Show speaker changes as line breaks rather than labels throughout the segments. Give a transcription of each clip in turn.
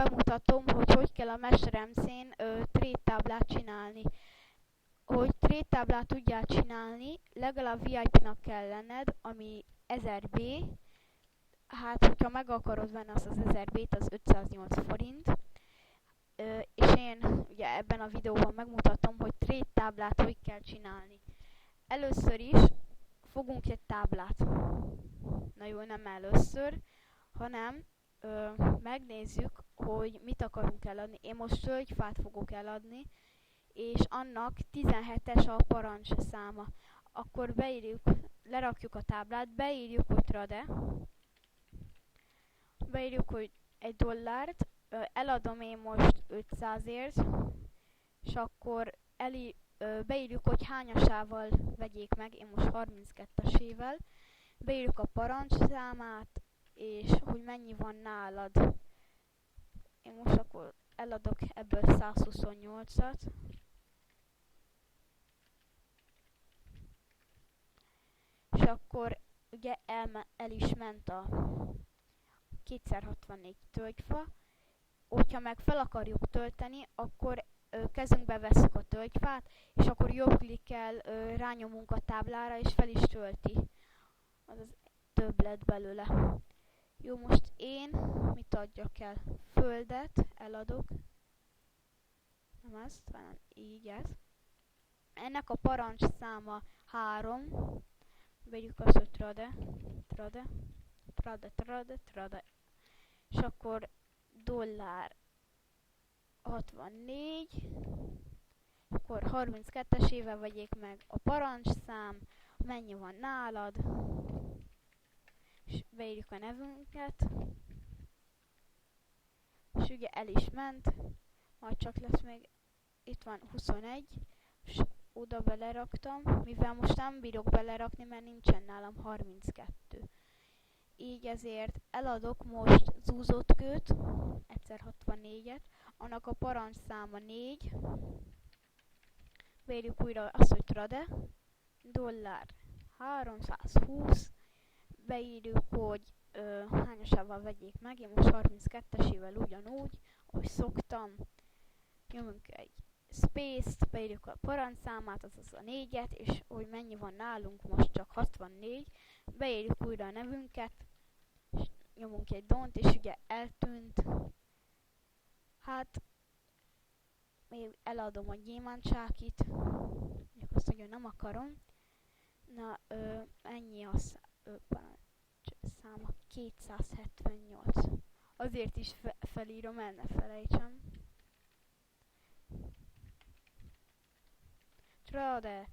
bemutatom, hogy kell a Mesteremszén trade táblát csinálni. Hogy trade táblát tudjál csinálni, legalább VIP-nak kell lenned, ami 1000 B. Hát, hogyha meg akarod venni azt az 1000 B-t, az 508 forint. És én ugye ebben a videóban megmutatom, hogy trade táblát hogy kell csinálni. Először is fogunk egy táblát. Na jó, nem először, hanem megnézzük, hogy mit akarunk eladni. Én most tölgyfát fogok eladni, és annak 17-es a parancsszáma. Akkor beírjuk, lerakjuk a táblát, beírjuk, hogy trade, beírjuk, hogy $1, eladom én most 500-ért, és akkor beírjuk, hogy hányasával vegyék meg, én most 32-esével, beírjuk a parancsszámát, és hogy mennyi van nálad. Én most akkor eladok ebből 128-at. És akkor ugye el is ment a 2x64 tölgyfa. Hogyha meg fel akarjuk tölteni, akkor kezünkbe vesszük a tölgyfát, és akkor jobbklikkel rányomunk a táblára, és fel is tölti. Azaz több lett belőle. Jó, most én mit adjak el? Földet eladok. Nem ezt, hanem így ez. Ennek a parancsszáma 3. Vegyük azt, hogy trade. És akkor $64. Akkor 32-esével vegyék meg a parancsszám, mennyi van nálad. És beírjuk a nevünket. És ugye el is ment. Majd csak lesz még, itt van 21. És oda beleraktam, mivel most nem bírok belerakni, mert nincsen nálam 32. Így ezért eladok most zúzott kőt, 1x64-et, annak a parancsszáma 4. Beírjuk újra azt, hogy trade, $320, beírjuk, hogy hányasával vegyék meg, én most 32-esével ugyanúgy, ahogy szoktam, nyomunk egy space-t, beírjuk a parancsszámát, azaz a 4-et, és hogy mennyi van nálunk, most csak 64, beírjuk újra a nevünket, és nyomunk egy dont, és ugye eltűnt. Hát, még eladom a gyémántsákit, mondjuk azt, hogy nem akarom. Na, ennyi az száma 278. Azért is felírom, el ne felejtsem. Trade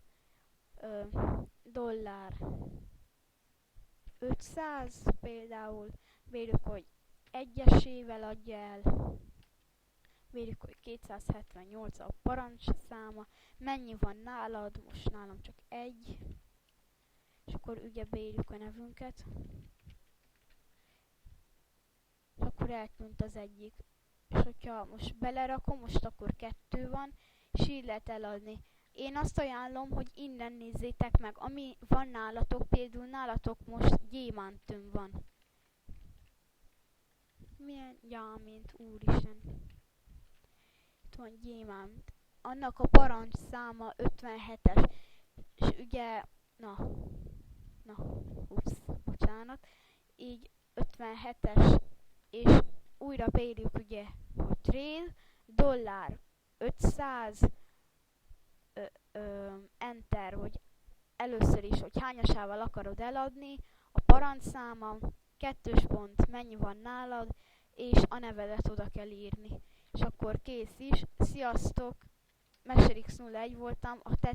$500 például, vérjük, hogy 1-esével adja el, vérjük, hogy 278 a parancsszáma, mennyi van nálad, most nálam csak 1, és akkor ugye beírjuk a nevünket, és akkor eltűnt az egyik, és hogyha most belerakom, most akkor 2 van, és így lehet eladni. Én azt ajánlom, hogy innen nézzétek meg, ami van nálatok, például nálatok most gyémántön van. Milyen gyámint, úristen. Itt van gyémánt. Annak a parancsszáma 57-es. És ugye, bocsánat. Így 57-es, és újra beírjuk ugye, hogy trade, $500, enter, hogy először is, hogy hányasával akarod eladni, a parancsszáma, 2 pont, mennyi van nálad, és a nevedet oda kell írni. És akkor kész is. Sziasztok! Mesterx01 voltam, ha tetszett,